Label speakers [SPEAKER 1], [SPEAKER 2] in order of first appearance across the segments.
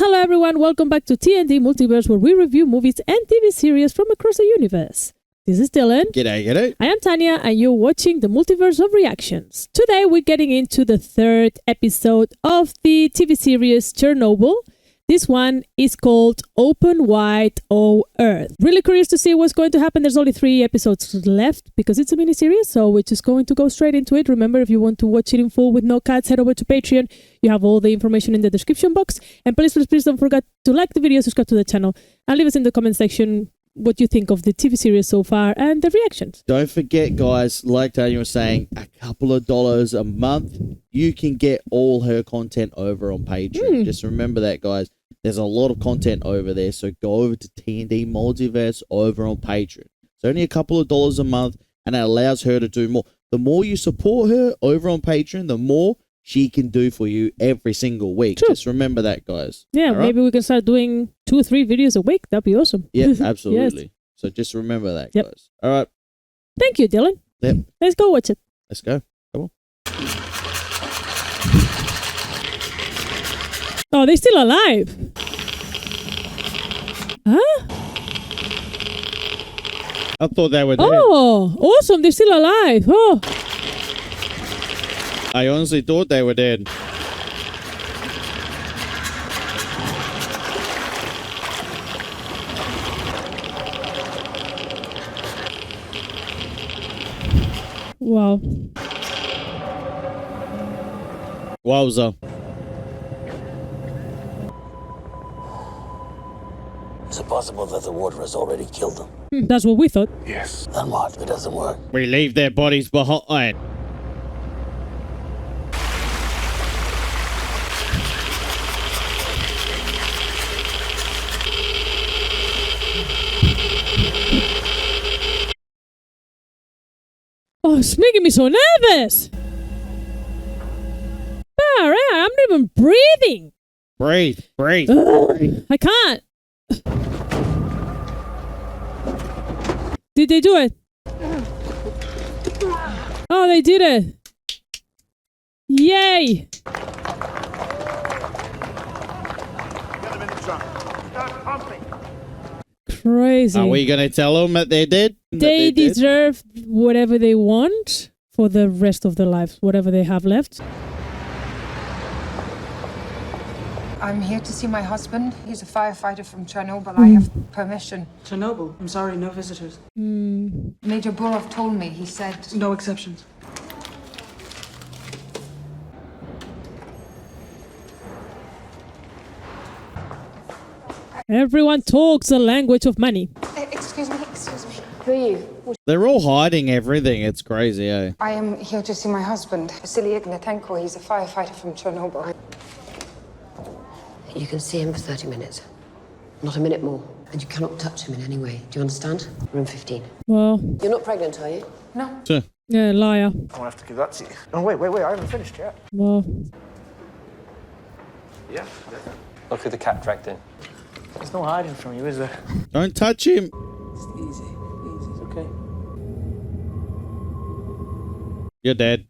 [SPEAKER 1] Hello everyone, welcome back to TNT Multiverse, where we review movies and TV series from across the universe. This is Dylan.
[SPEAKER 2] G'day, g'day.
[SPEAKER 1] I am Tanya and you're watching the Multiverse of Reactions. Today we're getting into the third episode of the TV series Chernobyl. This one is called Open Wide O Earth. Really curious to see what's going to happen. There's only 3 episodes left because it's a mini-series, so we're just going to go straight into it. Remember, if you want to watch it in full with no cuts, head over to Patreon. You have all the information in the description box. And please don't forget to like the video, subscribe to the channel, and leave us in the comment section what you think of the TV series so far and the reactions.
[SPEAKER 2] Don't forget, guys, like Tanya was saying, a couple of dollars a month, you can get all her content over on Patreon. Just remember that, guys. There's a lot of content over there, so go over to TNT Multiverse over on Patreon. It's only a couple of dollars a month, and it allows her to do more. The more you support her over on Patreon, the more she can do for you every single week.
[SPEAKER 1] True.
[SPEAKER 2] Just remember that, guys.
[SPEAKER 1] Yeah, maybe we can start doing 2 or 3 videos a week. That'd be awesome.
[SPEAKER 2] Yeah, absolutely.
[SPEAKER 1] Yes.
[SPEAKER 2] So just remember that, guys. All right.
[SPEAKER 1] Thank you, Dylan.
[SPEAKER 2] Yep.
[SPEAKER 1] Let's go watch it.
[SPEAKER 2] Let's go. Come on.
[SPEAKER 1] Oh, they're still alive. Huh?
[SPEAKER 2] I thought they were dead.
[SPEAKER 1] Oh, awesome. They're still alive. Oh.
[SPEAKER 2] I honestly thought they were dead.
[SPEAKER 1] Wow.
[SPEAKER 2] Wowza.
[SPEAKER 3] Is it possible that the water has already killed them?
[SPEAKER 1] That's what we thought.
[SPEAKER 3] Yes. Then what? It doesn't work.
[SPEAKER 2] We leave their bodies behind.
[SPEAKER 1] Oh, it's making me so nervous. All right, I'm not even breathing.
[SPEAKER 2] Breathe.
[SPEAKER 1] I can't. Did they do it? Oh, they did it. Yay.
[SPEAKER 4] Get them in the trunk. Start pumping.
[SPEAKER 1] Crazy.
[SPEAKER 2] Are we going to tell them that they're dead?
[SPEAKER 1] They deserve whatever they want for the rest of their lives, whatever they have left.
[SPEAKER 5] I'm here to see my husband. He's a firefighter from Chernobyl. I have permission.
[SPEAKER 6] Chernobyl? I'm sorry, no visitors.
[SPEAKER 5] Major Burov told me. He said...
[SPEAKER 6] No exceptions.
[SPEAKER 1] Everyone talks the language of money.
[SPEAKER 5] Excuse me. Who are you?
[SPEAKER 2] They're all hiding everything. It's crazy, eh?
[SPEAKER 5] I am here to see my husband, Vasily Ignatenko. He's a firefighter from Chernobyl.
[SPEAKER 7] You can see him for 30 minutes. Not a minute more. And you cannot touch him in any way. Do you understand? Room 15.
[SPEAKER 1] Well,
[SPEAKER 7] You're not pregnant, are you?
[SPEAKER 5] No.
[SPEAKER 2] Sure.
[SPEAKER 1] yeah, liar.
[SPEAKER 4] I'm gonna have to give that to you. Oh, wait, I haven't finished yet.
[SPEAKER 1] Well,
[SPEAKER 4] Yeah.
[SPEAKER 8] Look who the cat dragged in.
[SPEAKER 4] There's no hiding from you, is there?
[SPEAKER 2] Don't touch him.
[SPEAKER 4] It's easy. It's okay.
[SPEAKER 2] You're dead.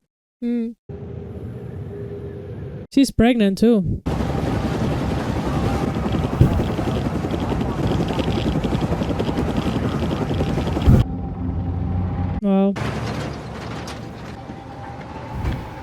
[SPEAKER 1] she's pregnant too. Well,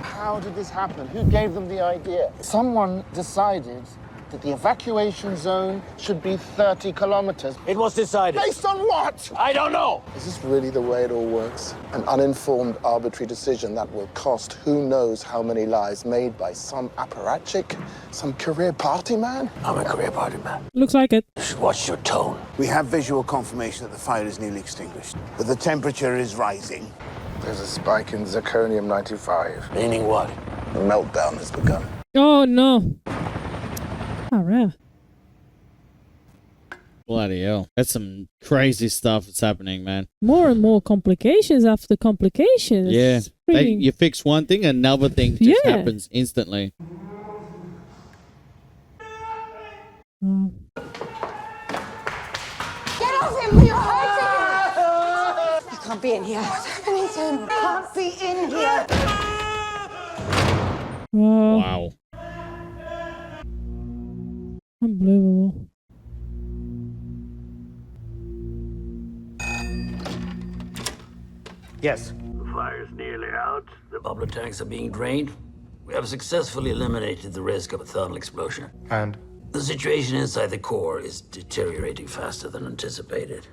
[SPEAKER 9] How did this happen? Who gave them the idea? Someone decided that the evacuation zone should be 30 kilometers.
[SPEAKER 3] It was decided.
[SPEAKER 9] Based on what?
[SPEAKER 3] I don't know.
[SPEAKER 9] Is this really the way it all works? An uninformed, arbitrary decision that will cost who knows how many lives made by some apparatchik, some career party man?
[SPEAKER 3] I'm a career party man.
[SPEAKER 1] looks like it.
[SPEAKER 3] You should watch your tone.
[SPEAKER 10] We have visual confirmation that the fire is nearly extinguished, but the temperature is rising.
[SPEAKER 9] There's a spike in zirconium-95.
[SPEAKER 3] Meaning what?
[SPEAKER 9] The meltdown has begun.
[SPEAKER 1] Oh no. All right.
[SPEAKER 2] Bloody hell. That's some crazy stuff that's happening, man.
[SPEAKER 1] More and more complications after complications.
[SPEAKER 2] Yeah.
[SPEAKER 1] Freaking-
[SPEAKER 2] You fix one thing, another thing just
[SPEAKER 1] Yeah.
[SPEAKER 2] happens instantly.
[SPEAKER 1] Oh.
[SPEAKER 5] Get off him! You're hurting him! You can't be in here. What's happening to him? Can't be in here.
[SPEAKER 1] Wow.
[SPEAKER 2] Wow.
[SPEAKER 1] Unbelievable.
[SPEAKER 10] Yes.
[SPEAKER 3] The fire's nearly out. The bubbler tanks are being drained. We have successfully eliminated the risk of a thermal explosion.
[SPEAKER 8] And?
[SPEAKER 3] The situation inside the core is deteriorating faster than anticipated.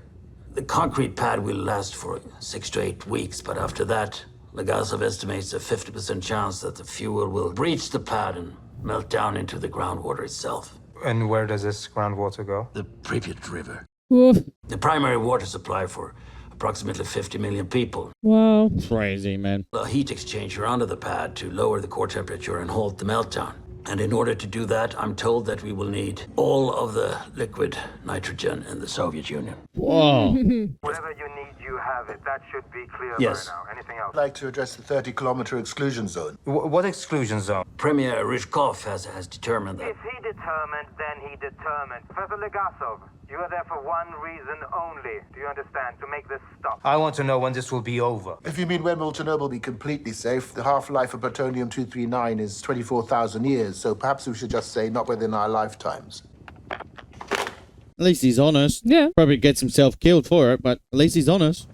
[SPEAKER 3] The concrete pad will last for 6 to 8 weeks, but after that, Legasov estimates a 50% chance that the fuel will breach the pad and melt down into the groundwater itself.
[SPEAKER 8] And where does this groundwater go?
[SPEAKER 3] The Pripyat River.
[SPEAKER 1] Oof.
[SPEAKER 3] The primary water supply for approximately 50 million people.
[SPEAKER 1] Wow.
[SPEAKER 2] Crazy, man.
[SPEAKER 3] A heat exchanger under the pad to lower the core temperature and halt the meltdown. And in order to do that, I'm told that we will need all of the liquid nitrogen in the Soviet Union.
[SPEAKER 2] Whoa.
[SPEAKER 4] Whatever you need, you have it. That should be clear
[SPEAKER 3] Yes.
[SPEAKER 4] by now. Anything else?
[SPEAKER 9] I'd like to address the 30-kilometer exclusion zone.
[SPEAKER 8] What exclusion zone?
[SPEAKER 3] Premier Ryzhkov has determined that.
[SPEAKER 4] If he determined, then he determined. Professor Legasov, you are there for one reason only. Do you understand? To make this stop.
[SPEAKER 8] I want to know when this will be over.
[SPEAKER 9] If you mean when will Chernobyl be completely safe, the half-life of plutonium-239 is 24,000 years, so perhaps we should just say not within our lifetimes.
[SPEAKER 2] At least he's honest.
[SPEAKER 1] Yeah.
[SPEAKER 2] Probably gets himself killed for it, but at least he's honest.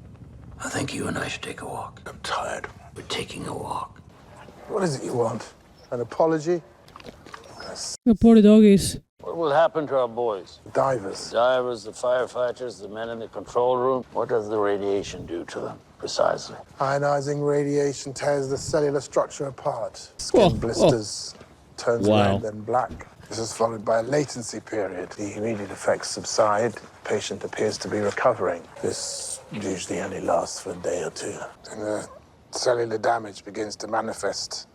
[SPEAKER 3] I think you and I should take a walk.
[SPEAKER 9] I'm tired.
[SPEAKER 3] We're taking a walk.
[SPEAKER 9] What is it you want? An apology?
[SPEAKER 1] The poor doggies.
[SPEAKER 3] What will happen to our boys?
[SPEAKER 9] Divers.
[SPEAKER 3] Divers, the firefighters, the men in the control room. What does the radiation do to them, precisely?
[SPEAKER 9] Ionizing radiation tears the cellular structure apart. Skin blisters, turns red and black. This is followed by a latency period. The immediate effects subside. The patient appears to be recovering. This usually only lasts for a day or two. Then the cellular damage begins to manifest.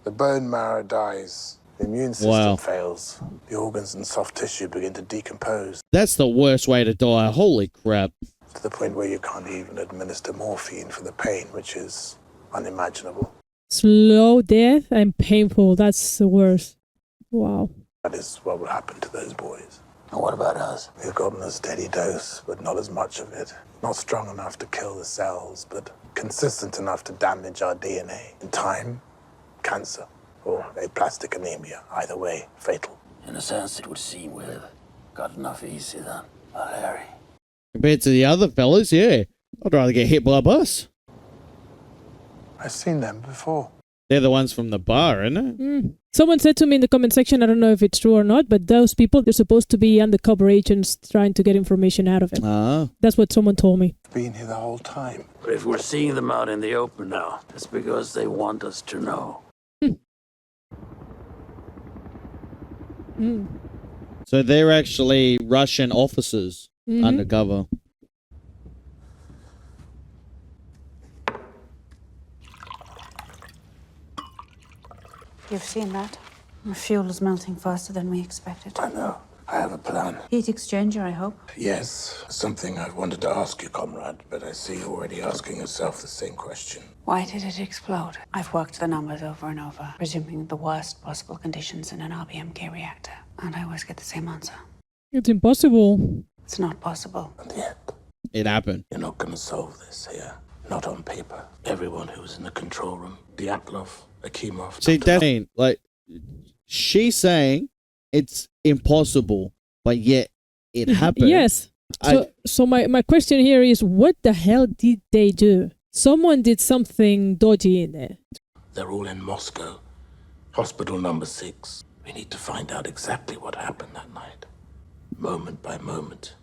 [SPEAKER 9] The bone marrow dies. The immune system fails. The organs and soft tissue begin to decompose.
[SPEAKER 2] That's the worst way to die. Holy crap.
[SPEAKER 9] To the point where you can't even administer morphine for the pain, which is unimaginable.
[SPEAKER 1] Slow death and painful. That's the worst. Wow.
[SPEAKER 9] That is what will happen to those boys.
[SPEAKER 3] And what about us?
[SPEAKER 9] We've gotten a steady dose, but not as much of it. Not strong enough to kill the cells, but consistent enough to damage our DNA. In time, cancer or aplastic anemia. Either way, fatal.
[SPEAKER 3] In a sense, it would seem we've got enough easy then. But Harry.
[SPEAKER 2] Compared to the other fellas, yeah. I'd rather get hit by a bus.
[SPEAKER 9] I've seen them before.
[SPEAKER 2] They're the ones from the bar, isn't it?
[SPEAKER 1] Someone said to me in the comment section, I don't know if it's true or not, but those people, they're supposed to be undercover agents trying to get information out of him.
[SPEAKER 2] Ah.
[SPEAKER 1] That's what someone told me.
[SPEAKER 9] Been here the whole time.
[SPEAKER 3] But if we're seeing them out in the open now, it's because they want us to know.
[SPEAKER 2] So they're actually Russian officers undercover.
[SPEAKER 6] You've seen that? The fuel is melting faster than we expected.
[SPEAKER 9] I know. I have a plan.
[SPEAKER 6] Heat exchanger, I hope.
[SPEAKER 9] Yes, something I've wanted to ask you, comrade, but I see you're already asking yourself the same question.
[SPEAKER 6] Why did it explode? I've worked the numbers over and over, presuming the worst possible conditions in an RBMK reactor, and I always get the same answer.
[SPEAKER 1] It's impossible.
[SPEAKER 6] It's not possible.
[SPEAKER 9] And yet,
[SPEAKER 2] It happened.
[SPEAKER 9] you're not going to solve this here. Not on paper. Everyone who was in the control room, Dyatlov, Akimov.
[SPEAKER 2] See, that's like, she's saying it's impossible, but yet it happened.
[SPEAKER 1] Yes. So my question here is, what the hell did they do? Someone did something dodgy in there.
[SPEAKER 9] They're all in Moscow. Hospital number 6. We need to find out exactly what happened that night. Moment by moment.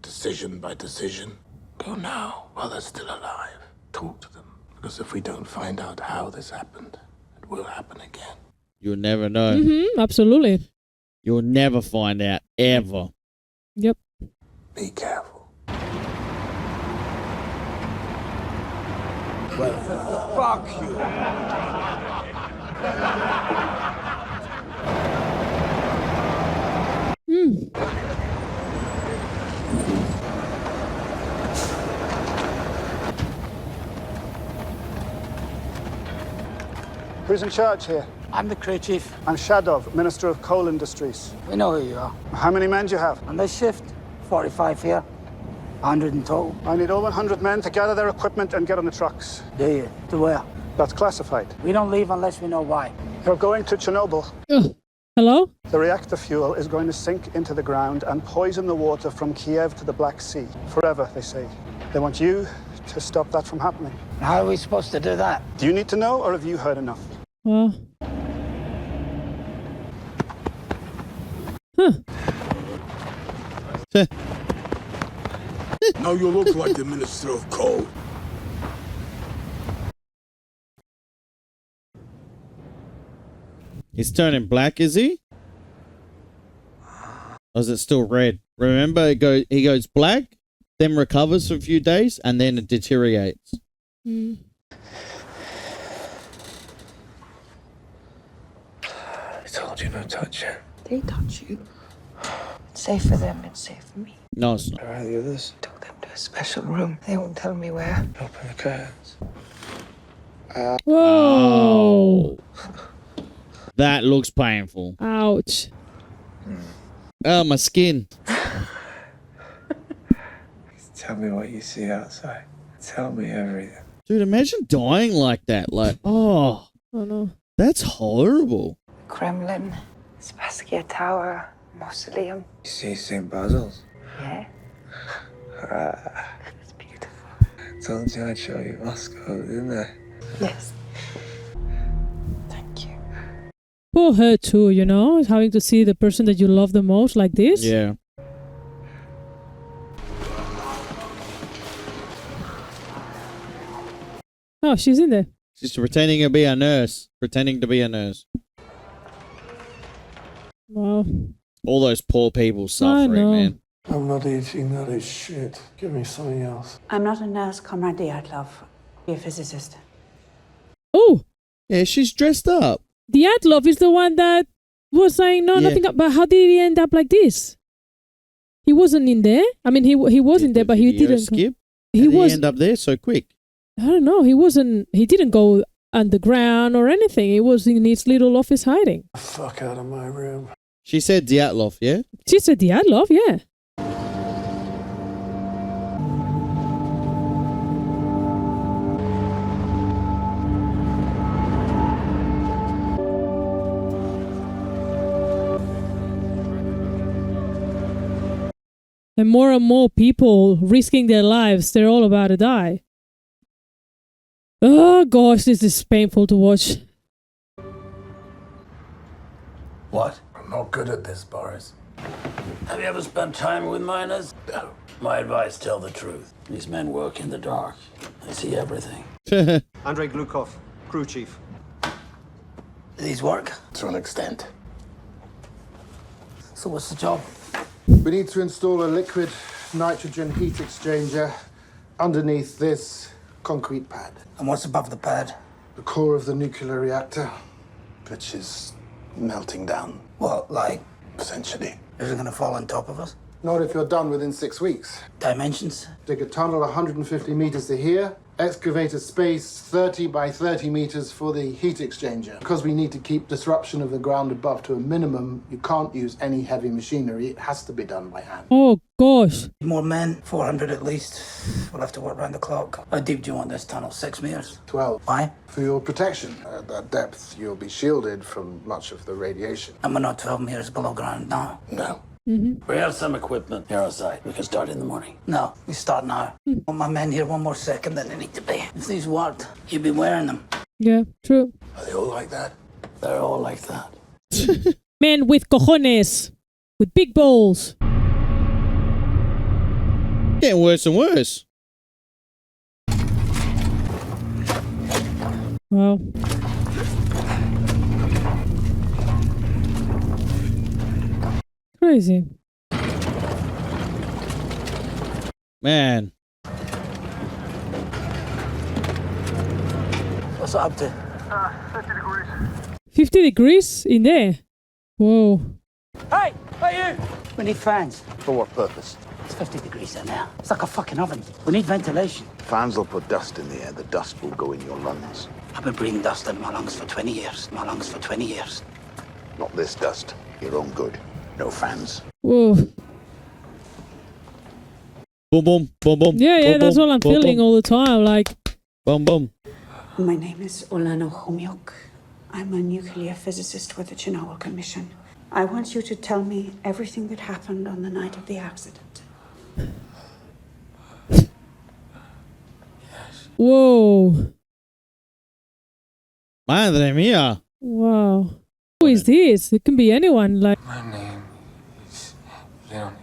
[SPEAKER 9] Decision by decision. Go now while they're still alive. Talk to them. Because if we don't find out how this happened, it will happen again.
[SPEAKER 2] You'll never know.
[SPEAKER 1] Absolutely.
[SPEAKER 2] You'll never find out, ever.
[SPEAKER 1] Yep.
[SPEAKER 9] Be careful.
[SPEAKER 10] Well, fuck you.
[SPEAKER 11] Who's in charge here?
[SPEAKER 12] I'm the crew chief.
[SPEAKER 11] I'm Shadov, Minister of Coal Industries.
[SPEAKER 12] We know who you are.
[SPEAKER 11] How many men do you have?
[SPEAKER 12] On this shift, 45 here, 100 in total.
[SPEAKER 11] I need all 100 men to gather their equipment and get on the trucks.
[SPEAKER 12] Do you? To where?
[SPEAKER 11] That's classified.
[SPEAKER 12] We don't leave unless we know why.
[SPEAKER 11] You're going to Chernobyl.
[SPEAKER 1] Ugh. Hello?
[SPEAKER 11] The reactor fuel is going to sink into the ground and poison the water from Kiev to the Black Sea. Forever, they say. They want you to stop that from happening.
[SPEAKER 12] How are we supposed to do that?
[SPEAKER 11] Do you need to know, or have you heard enough?
[SPEAKER 1] Well. Huh.
[SPEAKER 10] Now you look like the Minister of Coal.
[SPEAKER 2] He's turning black, is he? Or is it still red? Remember, he goes black, then recovers for a few days, and then it deteriorates.
[SPEAKER 1] Mm.
[SPEAKER 13] I told you not to touch it.
[SPEAKER 6] They touch you. It's safe for them, it's safe for me.
[SPEAKER 2] No, it's not.
[SPEAKER 13] Where are the others?
[SPEAKER 6] Took them to a special room. They won't tell me where.
[SPEAKER 13] Open the curtains.
[SPEAKER 1] Whoa.
[SPEAKER 2] That looks painful.
[SPEAKER 1] Ouch.
[SPEAKER 2] Oh, my skin.
[SPEAKER 13] Tell me what you see outside. Tell me everything.
[SPEAKER 2] Dude, imagine dying like that. Like, oh.
[SPEAKER 1] Oh no.
[SPEAKER 2] That's horrible.
[SPEAKER 6] Kremlin, Spaskia Tower, Mausoleum.
[SPEAKER 13] You see St. Basil's?
[SPEAKER 6] Yeah.
[SPEAKER 13] It's beautiful. I told you I'd show you Moscow, didn't I?
[SPEAKER 6] Yes. Thank you.
[SPEAKER 1] Poor her too, you know, having to see the person that you love the most like this.
[SPEAKER 2] Yeah.
[SPEAKER 1] Oh, she's in there.
[SPEAKER 2] She's pretending to be a nurse.
[SPEAKER 1] Wow.
[SPEAKER 2] All those poor people suffering, man.
[SPEAKER 9] I'm not eating, that is shit. Give me something else.
[SPEAKER 6] I'm not a nurse, Comrade Dyatlov. Be a physicist.
[SPEAKER 1] Oh,
[SPEAKER 2] Yeah, she's dressed up.
[SPEAKER 1] Dyatlov is the one that was saying no,
[SPEAKER 2] Yeah.
[SPEAKER 1] nothing. But how did he end up like this? He wasn't in there. I mean, he was in there, but he didn't.
[SPEAKER 2] Skip?
[SPEAKER 1] He
[SPEAKER 2] How did
[SPEAKER 1] was.
[SPEAKER 2] end up there so quick?
[SPEAKER 1] I don't know. He wasn't. He didn't go underground or anything. He was in his little office hiding.
[SPEAKER 9] Fuck out of my room.
[SPEAKER 2] She said Dyatlov, yeah?
[SPEAKER 1] She said Dyatlov, yeah. And more people risking their lives. They're all about to die. Oh gosh, this is painful to watch.
[SPEAKER 3] What?
[SPEAKER 9] I'm not good at this, Boris.
[SPEAKER 3] Have you ever spent time with miners? No. My advice, tell the truth. These men work in the dark. They see everything.
[SPEAKER 11] Andrei Glukov, crew chief.
[SPEAKER 3] Do these work?
[SPEAKER 10] To an extent.
[SPEAKER 3] So what's the job?
[SPEAKER 9] We need to install a liquid nitrogen heat exchanger underneath this concrete pad.
[SPEAKER 12] And what's above the pad?
[SPEAKER 9] The core of the nuclear reactor, which is melting down,
[SPEAKER 12] What, like,
[SPEAKER 9] essentially.
[SPEAKER 12] is it gonna fall on top of us?
[SPEAKER 9] Not if you're done within 6 weeks.
[SPEAKER 12] Dimensions?
[SPEAKER 9] Dig a tunnel 150 meters to here, excavate a space 30 by 30 meters for the heat exchanger. Because we need to keep disruption of the ground above to a minimum, you can't use any heavy machinery. It has to be done by hand.
[SPEAKER 1] Oh gosh.
[SPEAKER 12] More men, 400 at least. We'll have to work round the clock. How deep do you want this tunnel? 6 meters?
[SPEAKER 9] 12.
[SPEAKER 12] Why?
[SPEAKER 9] For your protection. At that depth, you'll be shielded from much of the radiation.
[SPEAKER 12] And we're not 12 meters below ground now.
[SPEAKER 9] No.
[SPEAKER 3] We have some equipment here outside. We can start in the morning.
[SPEAKER 12] No, we start now. Want my men here one more second than they need to be. If these worked, you'd be wearing them.
[SPEAKER 1] Yeah, true.
[SPEAKER 10] Are they all like that?
[SPEAKER 3] They're all like that.
[SPEAKER 1] Men with cojones. With big balls.
[SPEAKER 2] Getting worse and worse.
[SPEAKER 1] Wow. Crazy.
[SPEAKER 2] Man.
[SPEAKER 12] What's it up to?
[SPEAKER 4] 50 degrees.
[SPEAKER 1] 50 degrees in there. Whoa.
[SPEAKER 12] Hey! Hey, you! We need fans.
[SPEAKER 10] For what purpose?
[SPEAKER 12] It's 50 degrees in there. It's like a fucking oven. We need ventilation.
[SPEAKER 10] Fans will put dust in the air. The dust will go in your lungs.
[SPEAKER 12] I've been breathing dust in my lungs for 20 years. My lungs for 20 years.
[SPEAKER 10] Not this dust. Your own good. No fans.
[SPEAKER 1] Whoa.
[SPEAKER 2] Boom, boom, boom, boom.
[SPEAKER 1] Yeah,
[SPEAKER 2] boom,
[SPEAKER 1] that's
[SPEAKER 2] boom,
[SPEAKER 1] all I'm
[SPEAKER 2] boom,
[SPEAKER 1] feeling
[SPEAKER 2] boom.
[SPEAKER 1] all the time. Like,
[SPEAKER 2] Boom, boom.
[SPEAKER 6] My name is Olano Khomyuk. I'm a nuclear physicist with the Chernobyl Commission. I want you to tell me everything that happened on the night of the accident.
[SPEAKER 1] Whoa.
[SPEAKER 2] Madre mía.
[SPEAKER 1] Wow. Who is this? It can be anyone. Like.
[SPEAKER 13] My name is Leonid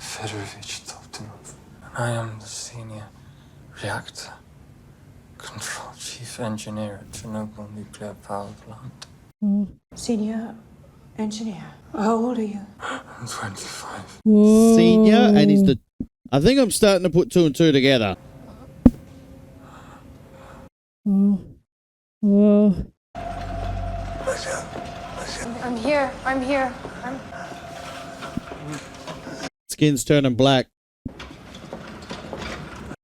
[SPEAKER 13] Fedorovich Toptonov, and I am the senior reactor control chief engineer at Chernobyl Nuclear Power Plant.
[SPEAKER 6] Senior engineer. How old are you?
[SPEAKER 13] I'm 25.
[SPEAKER 1] Whoa.
[SPEAKER 2] Senior, and he's the... I think I'm starting to put two and two together.
[SPEAKER 1] Oh. Whoa.
[SPEAKER 5] I'm here. I'm here.
[SPEAKER 2] Skin's turning black.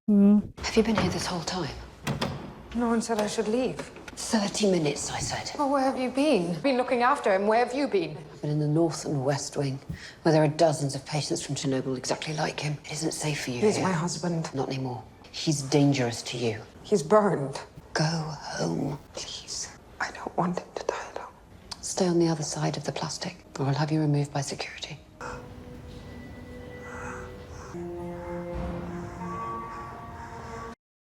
[SPEAKER 1] Whoa.
[SPEAKER 7] Have you been here this whole time?
[SPEAKER 5] No one said I should leave.
[SPEAKER 7] 30 minutes, I said.
[SPEAKER 5] Well, where have you been? Been looking after him. Where have you been?
[SPEAKER 7] I've been in the north and west wing, where there are dozens of patients from Chernobyl exactly like him. It isn't safe for you
[SPEAKER 5] He's
[SPEAKER 7] here.
[SPEAKER 5] my husband.
[SPEAKER 7] Not anymore. He's dangerous to you.
[SPEAKER 5] He's burned.
[SPEAKER 7] Go home.
[SPEAKER 5] Please. I don't want him to die alone.
[SPEAKER 7] Stay on the other side of the plastic, or I'll have you removed by security.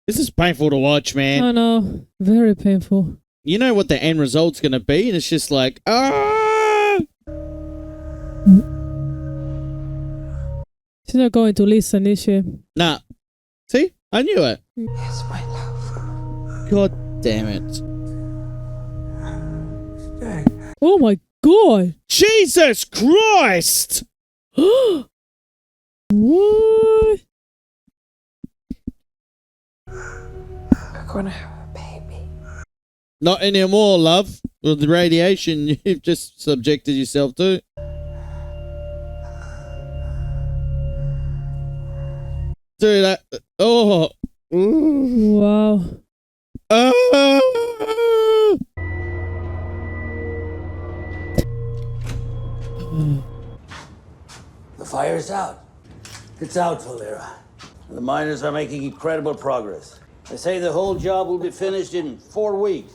[SPEAKER 2] This is painful to watch, man.
[SPEAKER 1] Oh no. Very painful.
[SPEAKER 2] You know what the end result's going to be, and it's just like, ah!
[SPEAKER 1] She's not going to listen, is she?
[SPEAKER 2] Nah. See? I knew it.
[SPEAKER 5] Yes, my love.
[SPEAKER 2] God damn it.
[SPEAKER 1] Oh my god.
[SPEAKER 2] Jesus Christ!
[SPEAKER 1] What?
[SPEAKER 5] We're gonna have a baby.
[SPEAKER 2] Not anymore, love. With the radiation you've just subjected yourself to. Dude, oh.
[SPEAKER 1] Wow.
[SPEAKER 2] Ah!
[SPEAKER 3] The fire's out. It's out, Valera. The miners are making incredible progress. They say the whole job will be finished in 4 weeks.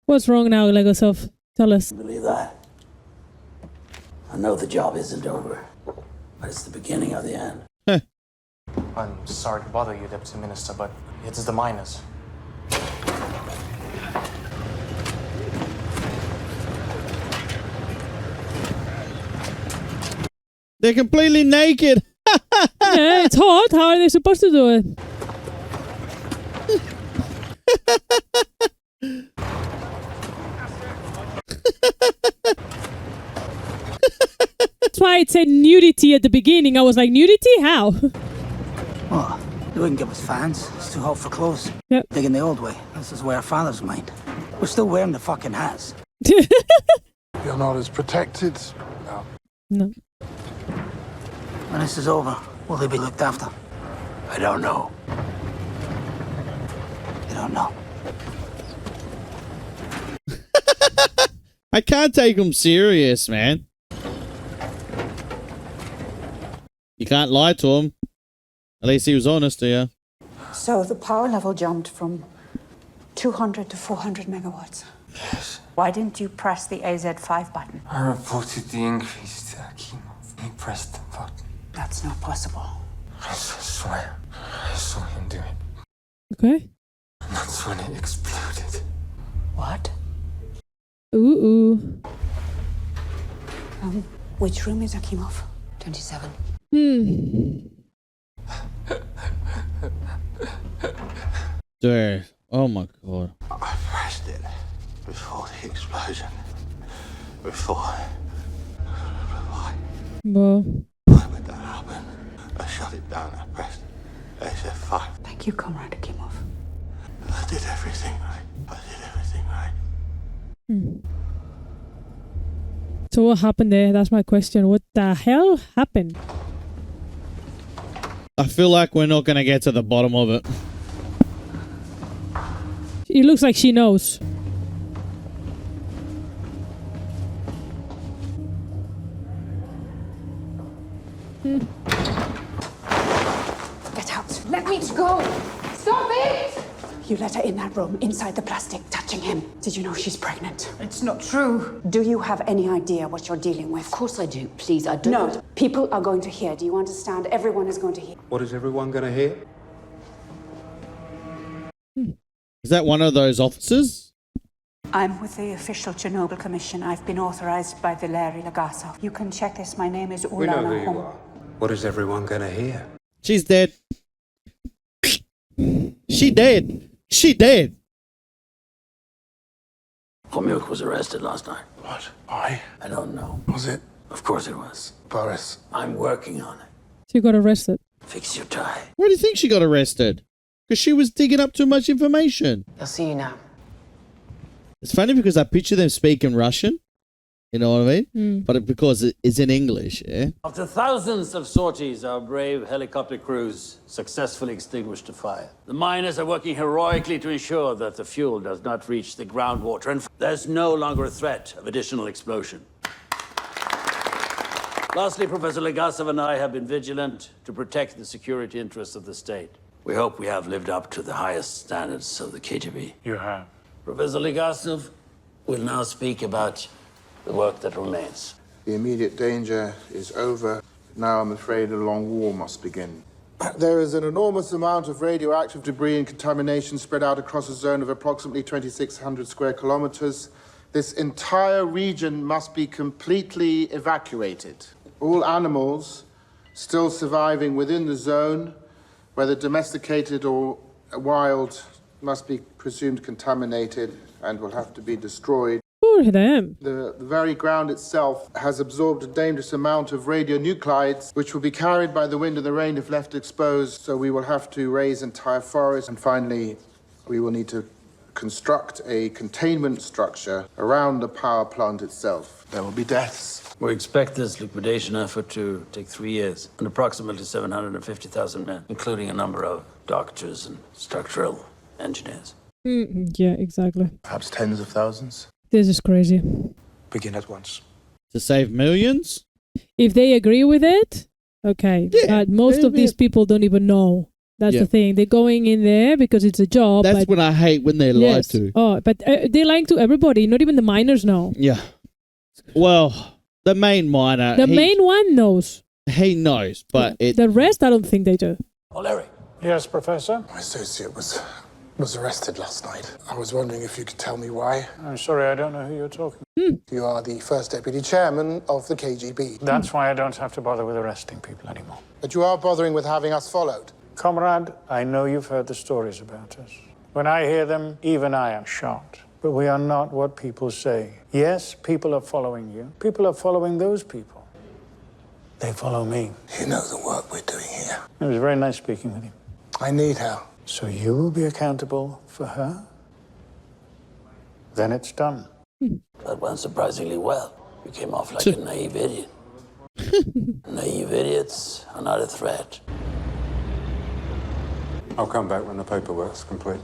[SPEAKER 1] What's wrong now, Legosov? Tell us.
[SPEAKER 3] Believe that? I know the job isn't over, but it's the beginning of the end.
[SPEAKER 8] I'm sorry to bother you, Deputy Minister, but it's the miners.
[SPEAKER 2] They're completely naked.
[SPEAKER 1] Yeah, it's hot. How are they supposed to do it? That's why it said nudity at the beginning. I was like, nudity? How?
[SPEAKER 12] What? They wouldn't give us fans. It's too hot for clothes.
[SPEAKER 1] Yep.
[SPEAKER 12] Digging the old way. This is where our fathers mined. We're still wearing the fucking hats.
[SPEAKER 9] You're not as protected. No.
[SPEAKER 1] No.
[SPEAKER 12] When this is over, will they be looked after?
[SPEAKER 3] I don't know.
[SPEAKER 12] You don't know.
[SPEAKER 2] I can't take them serious, man. You can't lie to him. At least he was honest to you.
[SPEAKER 6] So the power level jumped from 200 to 400 megawatts.
[SPEAKER 13] Yes.
[SPEAKER 6] Why didn't you press the AZ5 button?
[SPEAKER 13] I reported the increase to Akimov. He pressed the button.
[SPEAKER 6] That's not possible.
[SPEAKER 13] I swear, I saw him do it.
[SPEAKER 1] Okay.
[SPEAKER 13] And that's when it exploded.
[SPEAKER 6] What?
[SPEAKER 1] Ooh.
[SPEAKER 6] Which room is Akimov?
[SPEAKER 7] 27.
[SPEAKER 2] Dude. Oh my god.
[SPEAKER 10] I pressed it before the explosion. Before. Why?
[SPEAKER 1] Well.
[SPEAKER 10] Why would that happen? I shut it down. I pressed SF5.
[SPEAKER 6] Thank you, Comrade Akimov.
[SPEAKER 10] I did everything right. I did everything right.
[SPEAKER 1] So what happened there? That's my question. What the hell happened?
[SPEAKER 2] I feel like we're not going to get to the bottom of it.
[SPEAKER 1] It looks like she knows.
[SPEAKER 5] Get out. Let me go. Stop it!
[SPEAKER 6] You let her in that room, inside the plastic, touching him. Did you know she's pregnant?
[SPEAKER 5] It's not true.
[SPEAKER 6] Do you have any idea what you're dealing with?
[SPEAKER 7] Of course I do. Please, I don't.
[SPEAKER 6] No, people are going to hear. Do you understand? Everyone is going to hear.
[SPEAKER 14] What is everyone going to hear?
[SPEAKER 2] Is that one of those officers?
[SPEAKER 6] I'm with the official Chernobyl Commission. I've been authorized by Valery Legasov. You can check this. My name is Ulana.
[SPEAKER 14] We know who you are. What is everyone going to hear?
[SPEAKER 2] She's dead. She dead. She dead.
[SPEAKER 3] Homyuk was arrested last night.
[SPEAKER 9] What? Why?
[SPEAKER 3] I don't know.
[SPEAKER 9] Was it?
[SPEAKER 3] Of course it was.
[SPEAKER 9] Boris.
[SPEAKER 3] I'm working on it.
[SPEAKER 1] She got arrested.
[SPEAKER 3] Fix your tie.
[SPEAKER 2] Why do you think she got arrested? Because she was digging up too much information.
[SPEAKER 7] I'll see you now.
[SPEAKER 2] It's funny because I picture them speaking Russian. You know what I mean? But because it's in English, yeah?
[SPEAKER 3] After thousands of sorties, our brave helicopter crews successfully extinguished the fire. The miners are working heroically to ensure that the fuel does not reach the groundwater, and there's no longer a threat of additional explosion. Lastly, Professor Legasov and I have been vigilant to protect the security interests of the state. We hope we have lived up to the highest standards of the KGB.
[SPEAKER 14] You have.
[SPEAKER 3] Professor Legasov will now speak about the work that remains.
[SPEAKER 9] The immediate danger is over. Now I'm afraid a long war must begin. There is an enormous amount of radioactive debris and contamination spread out across a zone of approximately 2,600 square kilometers. This entire region must be completely evacuated. All animals still surviving within the zone, whether domesticated or wild, must be presumed contaminated and will have to be destroyed.
[SPEAKER 1] Poor them.
[SPEAKER 9] The very ground itself has absorbed a dangerous amount of radionuclides, which will be carried by the wind and the rain if left exposed, so we will have to raise entire forests. And finally, we will need to construct a containment structure around the power plant itself. There will be deaths.
[SPEAKER 3] We expect this liquidation effort to take 3 years and approximately 750,000 men, including a number of doctors and structural engineers.
[SPEAKER 1] Yeah, exactly.
[SPEAKER 9] Perhaps tens of thousands.
[SPEAKER 1] This is crazy.
[SPEAKER 14] Begin at once.
[SPEAKER 2] To save millions?
[SPEAKER 1] If they agree with it, okay.
[SPEAKER 2] Yeah,
[SPEAKER 1] But most of these people don't even know. That's the thing. They're going in there because it's a job.
[SPEAKER 2] That's when I hate when they're lied to.
[SPEAKER 1] Oh, but they're lying to everybody. Not even the miners know.
[SPEAKER 2] Yeah. Well, the main miner.
[SPEAKER 1] The main one knows.
[SPEAKER 2] He knows, but
[SPEAKER 1] the rest, I don't think they do.
[SPEAKER 3] Oh, Larry.
[SPEAKER 11] Yes, Professor?
[SPEAKER 9] My associate was arrested last night. I was wondering if you could tell me why.
[SPEAKER 11] I'm sorry, I don't know who you're talking.
[SPEAKER 9] You are the first deputy chairman of the KGB.
[SPEAKER 11] That's why I don't have to bother with arresting people anymore.
[SPEAKER 9] But you are bothering with having us followed.
[SPEAKER 11] Comrade, I know you've heard the stories about us. When I hear them, even I am shocked. But we are not what people say. Yes, people are following you. People are following those people. They follow me.
[SPEAKER 9] You know the work we're doing here.
[SPEAKER 11] It was very nice speaking with you.
[SPEAKER 9] I need her.
[SPEAKER 11] So you will be accountable for her? Then it's done.
[SPEAKER 3] That went surprisingly well. You came off like a naive idiot. Naive idiots are not a threat.
[SPEAKER 14] I'll come back when the paperwork's complete.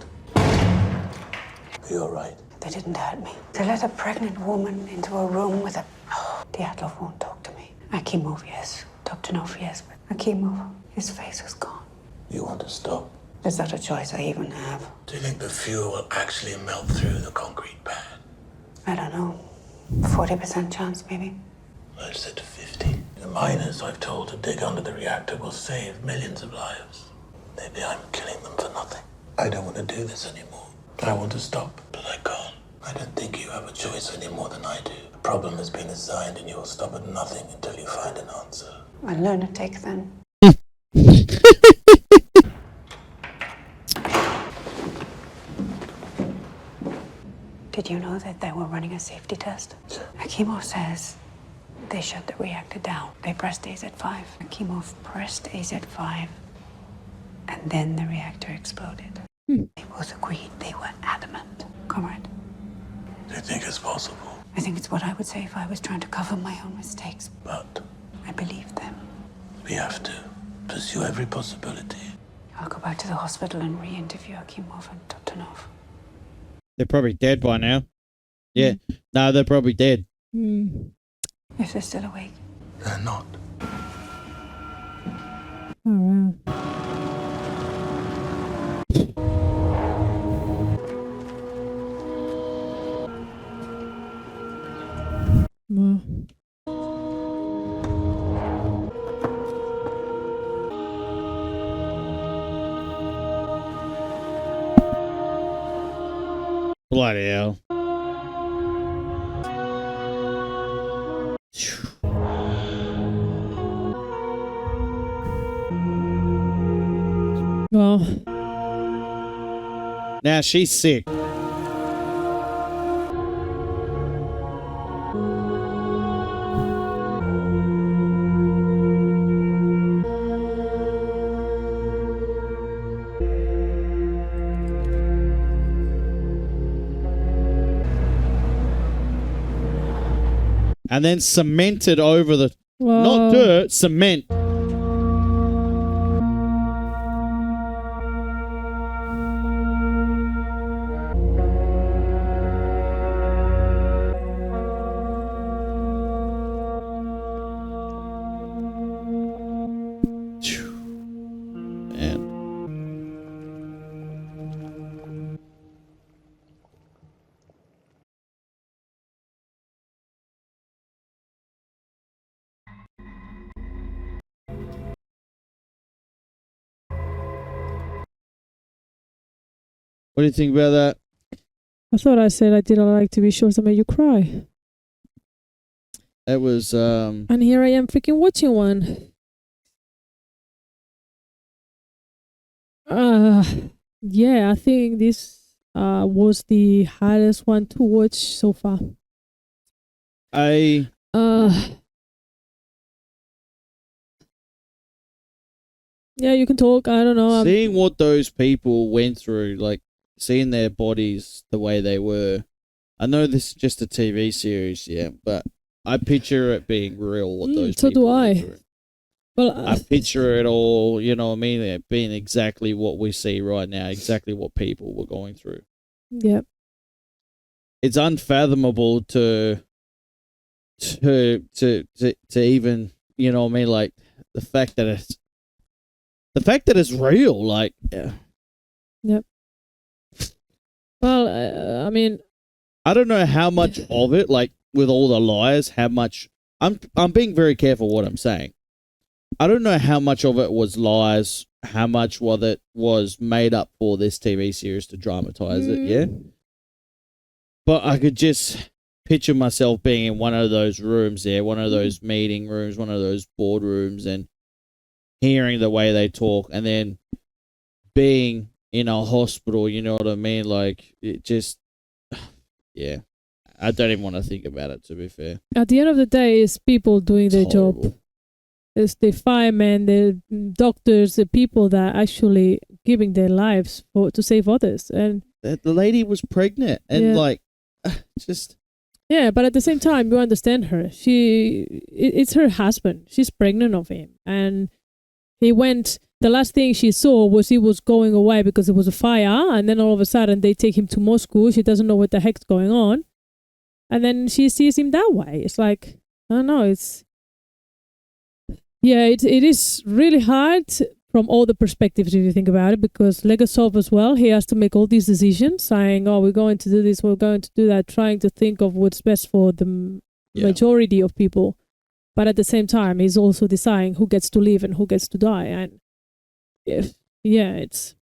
[SPEAKER 3] You're right.
[SPEAKER 6] They didn't hurt me. They let a pregnant woman into a room with a... Oh, Dyatlov won't talk to me. Akimov, yes. Dobchinov, yes. But Akimov, his face was gone.
[SPEAKER 3] You want to stop?
[SPEAKER 6] Is that a choice I even have?
[SPEAKER 3] Do you think the fuel will actually melt through the concrete pad?
[SPEAKER 6] I don't know. 40% chance, maybe.
[SPEAKER 3] I said 50. The miners I've told to dig under the reactor will save millions of lives. Maybe I'm killing them for nothing. I don't want to do this anymore. I want to stop, but I can't. I don't think you have a choice any more than I do. The problem has been assigned and you'll stop at nothing until you find an answer.
[SPEAKER 6] A lunatic, then. Did you know that they were running a safety test? Akimov says they shut the reactor down. They pressed AZ5. Akimov pressed AZ5, and then the reactor exploded. They both agreed. They were adamant. Comrade.
[SPEAKER 3] Do you think it's possible?
[SPEAKER 6] I think it's what I would say if I was trying to cover my own mistakes.
[SPEAKER 3] But
[SPEAKER 6] I believe them.
[SPEAKER 3] we have to pursue every possibility.
[SPEAKER 6] I'll go back to the hospital and re-interview Akimov and Dobchinov.
[SPEAKER 2] They're probably dead by now. Yeah. No, they're probably dead.
[SPEAKER 6] If they're still awake.
[SPEAKER 3] They're not.
[SPEAKER 1] All right.
[SPEAKER 2] Bloody hell.
[SPEAKER 1] Well,
[SPEAKER 2] now she's sick. And then cemented over the, not dirt, cement. What do you think about that?
[SPEAKER 1] I thought I said I didn't like TV shows that made you cry.
[SPEAKER 2] It was
[SPEAKER 1] And here I am freaking watching one. Yeah, I think this was the hardest one to watch so far.
[SPEAKER 2] I
[SPEAKER 1] Yeah, you can talk. I don't know.
[SPEAKER 2] seeing what those people went through, like seeing their bodies the way they were. I know this is just a TV series, yeah, but I picture it being real. What those
[SPEAKER 1] so
[SPEAKER 2] people
[SPEAKER 1] do I.
[SPEAKER 2] went through.
[SPEAKER 1] Well,
[SPEAKER 2] I picture it all, you know what I mean, it being exactly what we see right now, exactly what people were going through.
[SPEAKER 1] Yep.
[SPEAKER 2] It's unfathomable to even, you know what I mean, like the fact that it's real, like yeah.
[SPEAKER 1] Yep. Well, I mean,
[SPEAKER 2] I don't know how much of it, like with all the lies, how much I'm being very careful what I'm saying. I don't know how much of it was lies, how much of it was made up for this TV series to dramatize it, yeah? But I could just picture myself being in one of those rooms there, one of those meeting rooms, one of those boardrooms, and hearing the way they talk, and then being in a hospital, you know what I mean? Like, it just, yeah. I don't even want to think about it, to be fair.
[SPEAKER 1] at the end of the day, it's people doing their
[SPEAKER 2] horrible.
[SPEAKER 1] job. It's the firemen, the doctors, the people that are actually giving their lives to save others. And
[SPEAKER 2] The lady was pregnant, and
[SPEAKER 1] Yeah.
[SPEAKER 2] like, just...
[SPEAKER 1] yeah, but at the same time, you understand her. It's her husband. She's pregnant of him. And he went, the last thing she saw was he was going away because it was a fire. And then all of a sudden they take him to Moscow. She doesn't know what the heck's going on. And then she sees him that way. It's like, I don't know. It is really hard from all the perspectives if you think about it, because Legasov as well, he has to make all these decisions saying, oh, we're going to do this, we're going to do that, trying to think of what's best for the majority of people. But at the same time, he's also deciding who gets to live and who gets to die. And it's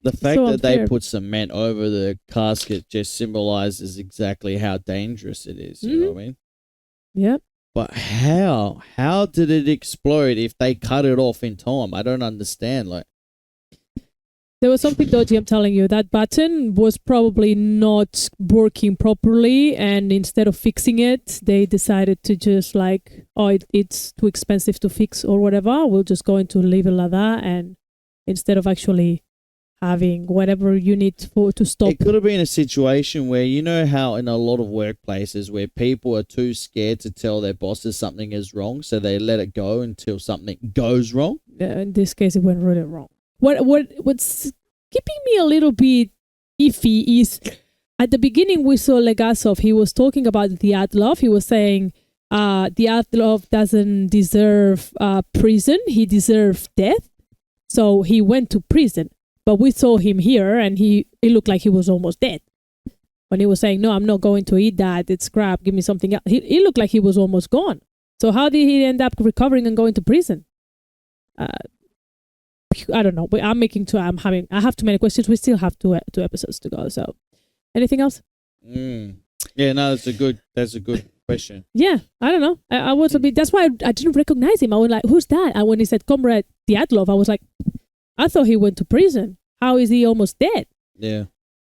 [SPEAKER 2] The fact
[SPEAKER 1] so
[SPEAKER 2] that they
[SPEAKER 1] unfair.
[SPEAKER 2] put cement over the casket just symbolizes exactly how dangerous it is, you know what I mean?
[SPEAKER 1] Yep.
[SPEAKER 2] But how? How did it explode if they cut it off in time? I don't understand. Like,
[SPEAKER 1] There was something dodgy, I'm telling you. That button was probably not working properly, and instead of fixing it, they decided to just like, it's too expensive to fix or whatever. We're just going to leave it like that, and instead of actually having whatever you need to stop.
[SPEAKER 2] it could have been a situation where, you know how in a lot of workplaces where people are too scared to tell their bosses something is wrong, so they let it go until something goes wrong?
[SPEAKER 1] In this case, it went really wrong. What's keeping me a little bit iffy is at the beginning we saw Legasov. He was talking about Dyatlov. He was saying Dyatlov doesn't deserve prison. He deserves death. So he went to prison. But we saw him here and it looked like he was almost dead. When he was saying, no, I'm not going to eat that. It's crap. Give me something else. He looked like he was almost gone. So how did he end up recovering and going to prison? I don't know. But I have too many questions. We still have two episodes to go. So Anything else?
[SPEAKER 2] Yeah, no, that's a good question.
[SPEAKER 1] Yeah, I don't know. I was a bit. That's why I didn't recognize him. I was like, "Who's that?" And when he said Comrade Dyatlov, I was like, "I thought he went to prison. How is he almost dead?"
[SPEAKER 2] Yeah,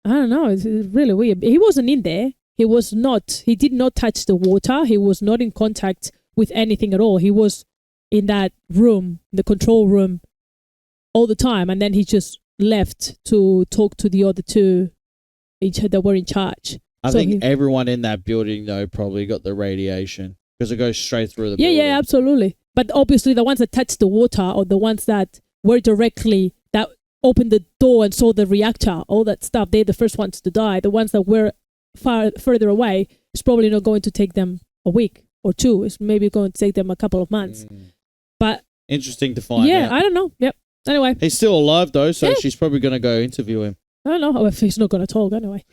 [SPEAKER 1] I don't know. It's really weird. He wasn't in there. He was not. He did not touch the water. He was not in contact with anything at all. He was in that room, the control room, all the time, and then he just left to talk to the other two that were in charge.
[SPEAKER 2] I think everyone in that building though probably got the radiation because it goes straight through the building.
[SPEAKER 1] Yeah, absolutely. But obviously, the ones that touched the water or the ones that were directly that opened the door and saw the reactor, all that stuff, they're the first ones to die. The ones that were further away, it's probably not going to take them a week or two. It's maybe going to take them a couple of months. But
[SPEAKER 2] interesting to find out.
[SPEAKER 1] Yeah, I don't know. Yep. Anyway.
[SPEAKER 2] He's still alive though, so she's probably going to go interview him.
[SPEAKER 1] I don't know if he's not going to talk anyway.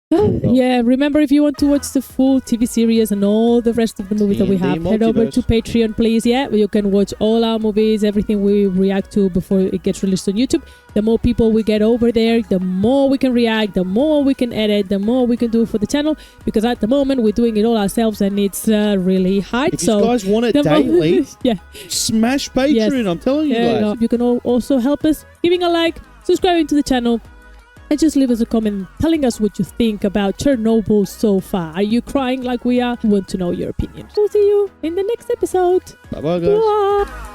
[SPEAKER 1] Yeah, remember if you want to watch the full TV series and all the rest of the movies that we have, head over to Patreon, please. Yeah, you can watch all our movies, everything we react to before it gets released on YouTube. The more people we get over there, the more we can react, the more we can edit, the more we can do for the channel. Because at the moment, we're doing it all ourselves and it's really hard.
[SPEAKER 2] If you guys want it daily,
[SPEAKER 1] yeah,
[SPEAKER 2] smash Patreon. I'm telling you guys.
[SPEAKER 1] No, you can also help us giving a like, subscribing to the channel, and just leave us a comment telling us what you think about Chernobyl so far. Are you crying like we are? We want to know your opinion. We'll see you in the next episode.
[SPEAKER 2] Bye-bye, guys.
[SPEAKER 1] Bye.